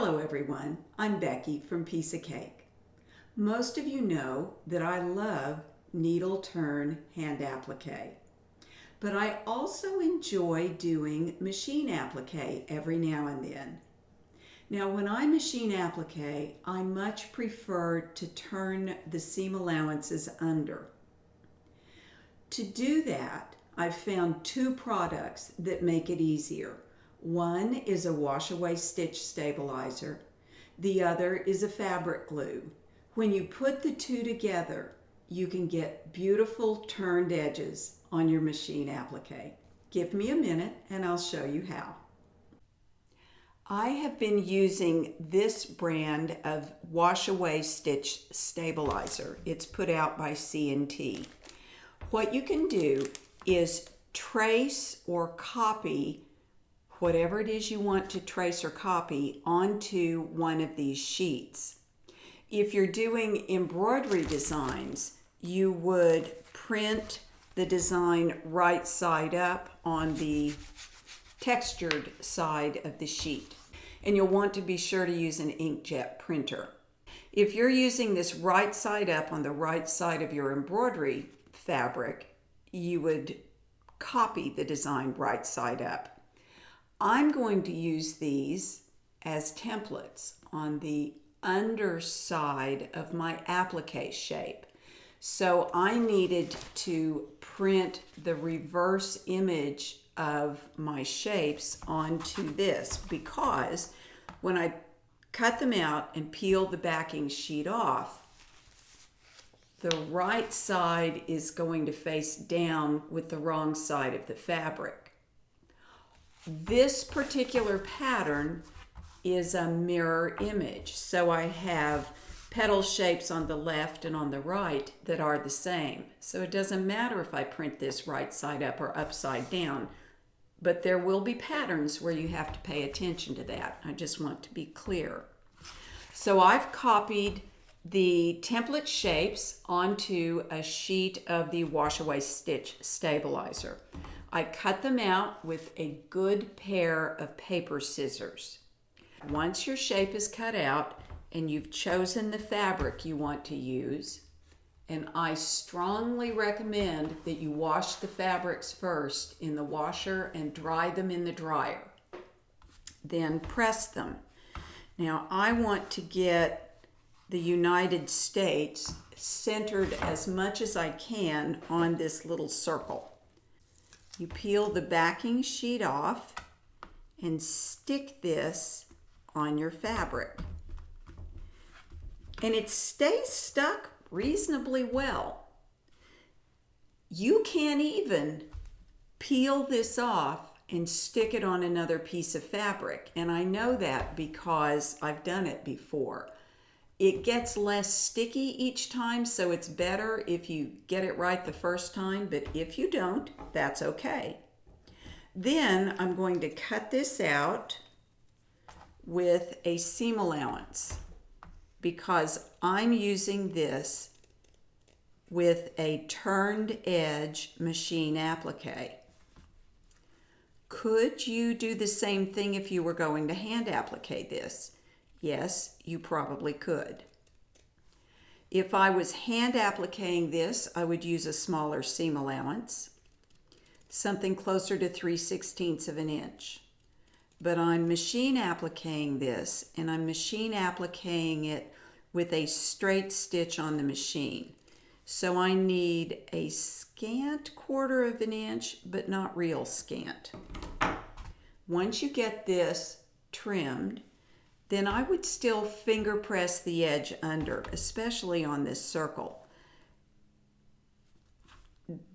Hello everyone, I'm Becky from Piece of Cake. Most of you know that I love needle turn hand applique, but I also enjoy doing machine applique every now and then. Now when I machine applique, I much prefer to turn the seam allowances under. To do that, I've found two products that make it easier. One is a washaway stitch stabilizer. The other is a fabric glue. When you put the two together, you can get beautiful turned edges on your machine applique. Give me a minute and I'll show you how. I have been using this brand of washaway stitch stabilizer. It's put out by C&T. What you can do is trace or copy whatever it is you want to trace or copy onto one of these sheets. If you're doing embroidery designs, you would print the design right side up on the textured side of the sheet. And you'll want to be sure to use an inkjet printer. If you're using this right side up on the right side of your embroidery fabric, you would copy the design right side up. I'm going to use these as templates on the underside of my applique shape. So I needed to print the reverse image of my shapes onto this because when I cut them out and peel the backing sheet off, the right side is going to face down with the wrong side of the fabric. This particular pattern is a mirror image, so I have petal shapes on the left and on the right that are the same. So it doesn't matter if I print this right side up or upside down, but there will be patterns where you have to pay attention to that. I just want to be clear. So I've copied the template shapes onto a sheet of the washaway stitch stabilizer. I cut them out with a good pair of paper scissors. Once your shape is cut out and you've chosen the fabric you want to use, and I strongly recommend that you wash the fabrics first in the washer and dry them in the dryer. Then press them. Now I want to get the United States centered as much as I can on this little circle. You peel the backing sheet off and stick this on your fabric. And it stays stuck reasonably well. You can't even peel this off and stick it on another piece of fabric. And I know that because I've done it before. It gets less sticky each time, so it's better if you get it right the first time, but if you don't, that's okay. Then I'm going to cut this out with a seam allowance because I'm using this with a turned edge machine applique. Could you do the same thing if you were going to hand applique this? Yes, you probably could. If I was hand appliquing this, I would use a smaller seam allowance, something closer to 3/16 of an inch. But I'm machine appliquing this, and I'm machine appliquing it with a straight stitch on the machine. So I need a scant 1/4 of an inch, but not real scant. Once you get this trimmed, then I would still finger press the edge under, especially on this circle.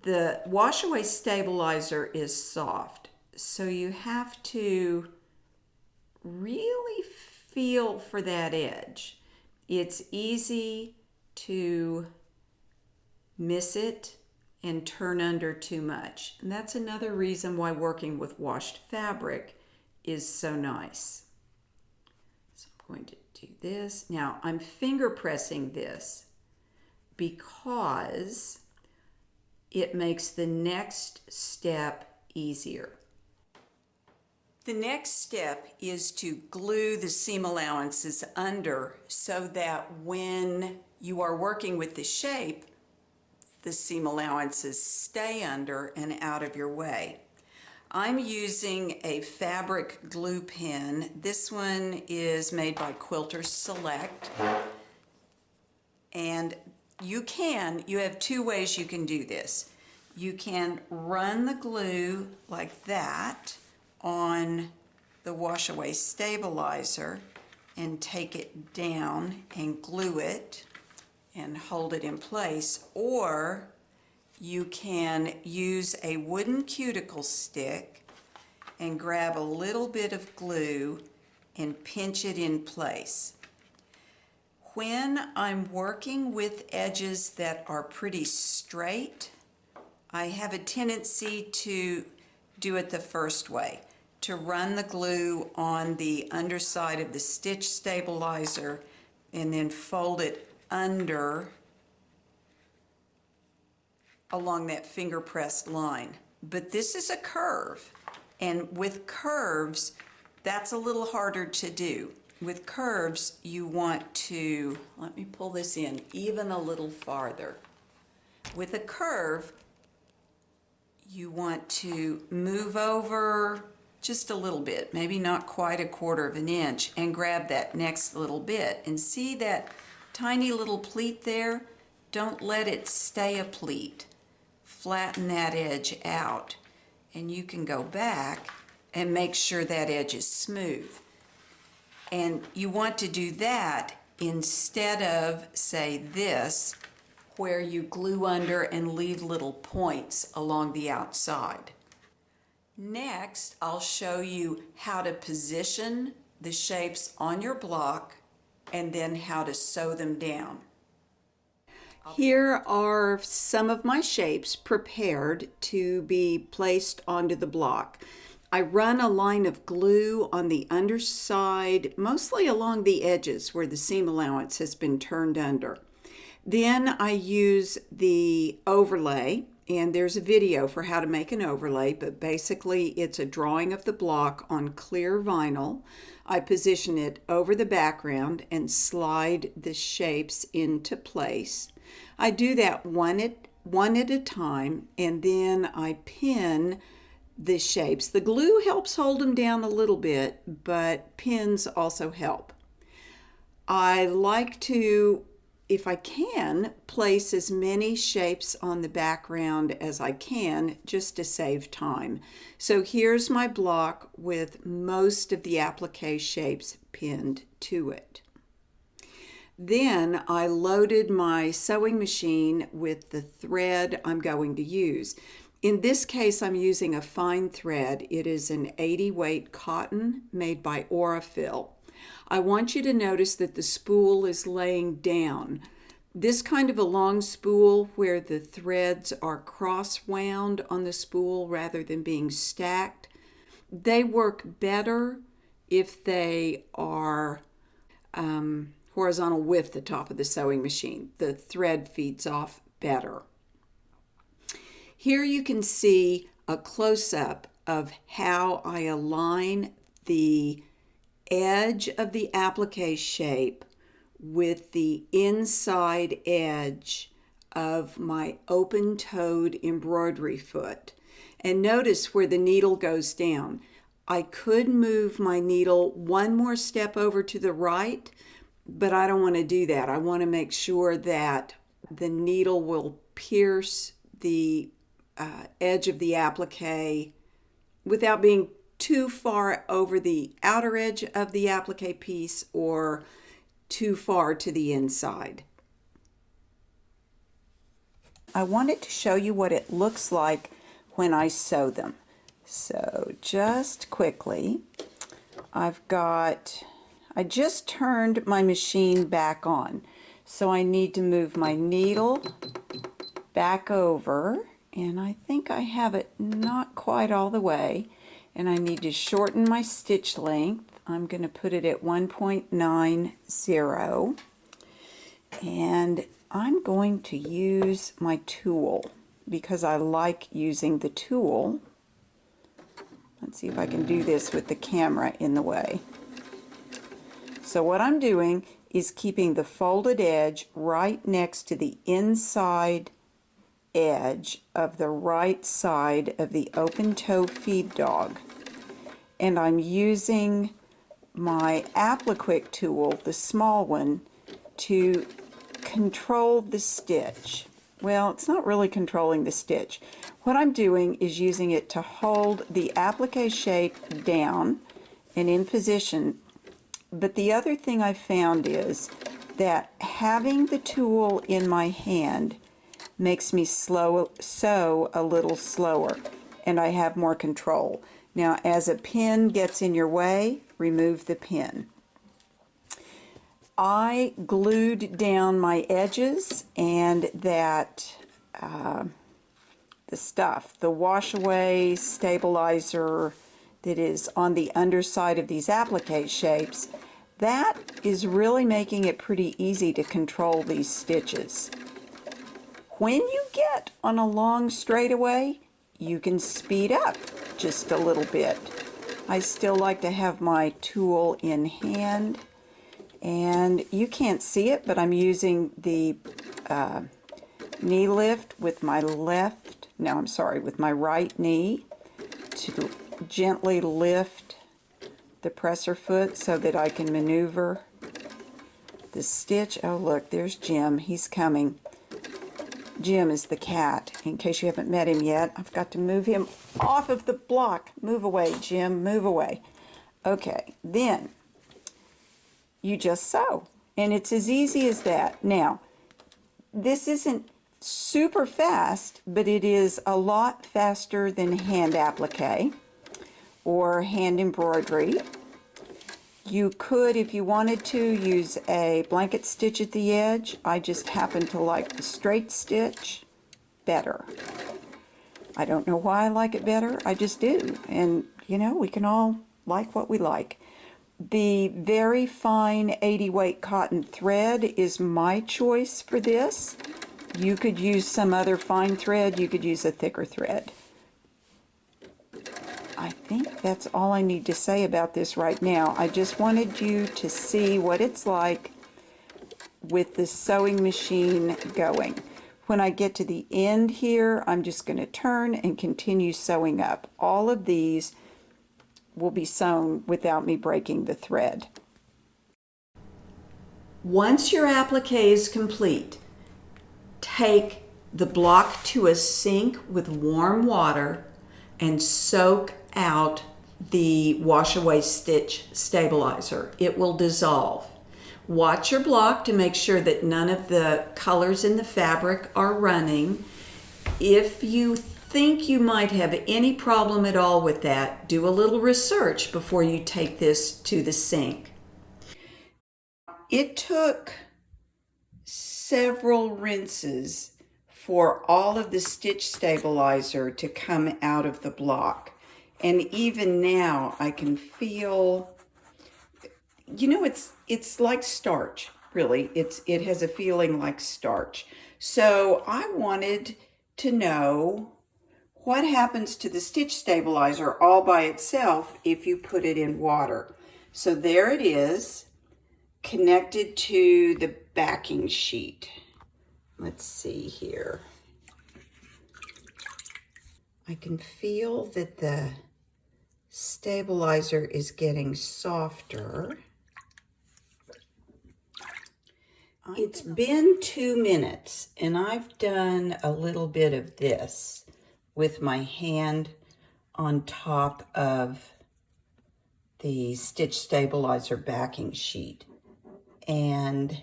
The washaway stabilizer is soft, so you have to really feel for that edge. It's easy to miss it and turn under too much. And that's another reason why working with washed fabric is so nice. Going to do this. Now I'm finger pressing this because it makes the next step easier. The next step is to glue the seam allowances under so that when you are working with the shape, the seam allowances stay under and out of your way. I'm using a fabric glue pen. This one is made by Quilter Select. And you have two ways you can do this. You can run the glue like that on the washaway stabilizer and take it down and glue it and hold it in place, or you can use a wooden cuticle stick and grab a little bit of glue and pinch it in place. When I'm working with edges that are pretty straight, I have a tendency to do it the first way, to run the glue on the underside of the stitch stabilizer and then fold it under along that finger pressed line. But this is a curve, and with curves, that's a little harder to do. With curves, you want to, let me pull this in even a little farther. With a curve, you want to move over just a little bit, maybe not quite 1/4 of an inch, and grab that next little bit. And see that tiny little pleat there? Don't let it stay a pleat. Flatten that edge out, and you can go back and make sure that edge is smooth. And you want to do that instead of, say, this, where you glue under and leave little points along the outside. Next, I'll show you how to position the shapes on your block and then how to sew them down. Here are some of my shapes prepared to be placed onto the block. I run a line of glue on the underside, mostly along the edges where the seam allowance has been turned under. Then I use the overlay, and there's a video for how to make an overlay, but basically it's a drawing of the block on clear vinyl. I position it over the background and slide the shapes into place. I do that one at a time, and then I pin the shapes. The glue helps hold them down a little bit, but pins also help. I like to, if I can, place as many shapes on the background as I can just to save time. So here's my block with most of the applique shapes pinned to it. Then I loaded my sewing machine with the thread I'm going to use. In this case, I'm using a fine thread. It is an 80 weight cotton made by Aurifil. I want you to notice that the spool is laying down. This kind of a long spool where the threads are cross-wound on the spool rather than being stacked, they work better if they are horizontal with the top of the sewing machine. The thread feeds off better. Here you can see a close-up of how I align the edge of the applique shape with the inside edge of my open-toed embroidery foot. And notice where the needle goes down. I could move my needle one more step over to the right, but I don't want to do that. I want to make sure that the needle will pierce the edge of the applique without being too far over the outer edge of the applique piece or too far to the inside. I wanted to show you what it looks like when I sew them. So just quickly, I just turned my machine back on. So I need to move my needle back over, and I think I have it not quite all the way, and I need to shorten my stitch length. I'm going to put it at 1.90, and I'm going to use my tool because I like using the tool. Let's see if I can do this with the camera in the way. So what I'm doing is keeping the folded edge right next to the inside edge of the right side of the open toe feed dog. And I'm using my Applique tool, the small one, to control the stitch. Well, it's not really controlling the stitch. What I'm doing is using it to hold the applique shape down and in position. But the other thing I found is that having the tool in my hand makes me sew a little slower, and I have more control. Now, as a pin gets in your way, remove the pin. I glued down my edges and that the washaway stabilizer that is on the underside of these applique shapes, that is really making it pretty easy to control these stitches. When you get on a long straightaway, you can speed up just a little bit. I still like to have my tool in hand, and you can't see it, but I'm using the knee lift with my with my right knee to gently lift the presser foot so that I can maneuver the stitch. Oh look, there's Jim, he's coming. Jim is the cat. In case you haven't met him yet, I've got to move him off of the block. Move away, Jim, move away. Okay, then you just sew, and it's as easy as that. Now, this isn't super fast, but it is a lot faster than hand applique or hand embroidery. You could, if you wanted to, use a blanket stitch at the edge. I just happen to like the straight stitch better. I don't know why I like it better, I just do. And, you know, we can all like what we like. The very fine 80 weight cotton thread is my choice for this. You could use some other fine thread, you could use a thicker thread. I think that's all I need to say about this right now. I just wanted you to see what it's like with the sewing machine going. When I get to the end here, I'm just going to turn and continue sewing up. All of these will be sewn without me breaking the thread. Once your applique is complete, take the block to a sink with warm water and soak out the washaway stitch stabilizer. It will dissolve. Watch your block to make sure that none of the colors in the fabric are running. If you think you might have any problem at all with that, do a little research before you take this to the sink. It took several rinses for all of the stitch stabilizer to come out of the block. And even now I can feel, you know, it's like starch, really. It has a feeling like starch. So I wanted to know what happens to the stitch stabilizer all by itself if you put it in water. So there it is, connected to the backing sheet. Let's see here. I can feel that the stabilizer is getting softer. It's been 2 minutes and I've done a little bit of this with my hand on top of the stitch stabilizer backing sheet. And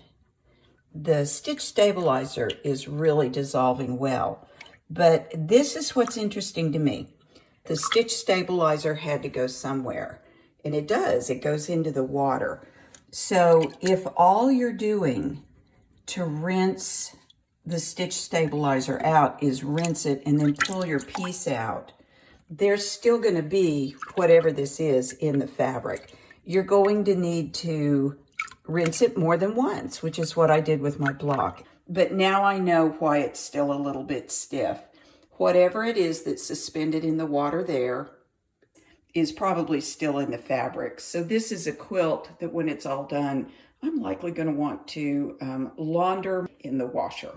the stitch stabilizer is really dissolving well. But this is what's interesting to me. The stitch stabilizer had to go somewhere. And it does, it goes into the water. So if all you're doing to rinse the stitch stabilizer out is rinse it and then pull your piece out, there's still going to be whatever this is in the fabric. You're going to need to rinse it more than once, which is what I did with my block. But now I know why it's still a little bit stiff. Whatever it is that's suspended in the water there is probably still in the fabric. So this is a quilt that when it's all done, I'm likely going to want to launder in the washer.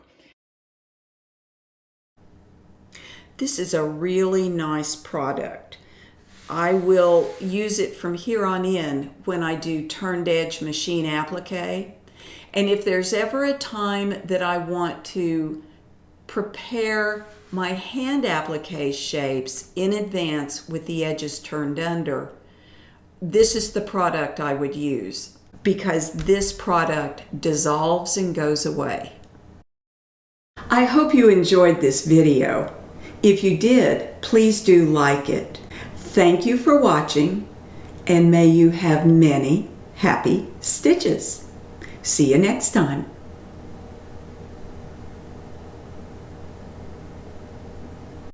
This is a really nice product. I will use it from here on in when I do turned edge machine applique. And if there's ever a time that I want to prepare my hand applique shapes in advance with the edges turned under, this is the product I would use because this product dissolves and goes away. I hope you enjoyed this video. If you did, please do like it. Thank you for watching, and may you have many happy stitches. See you next time.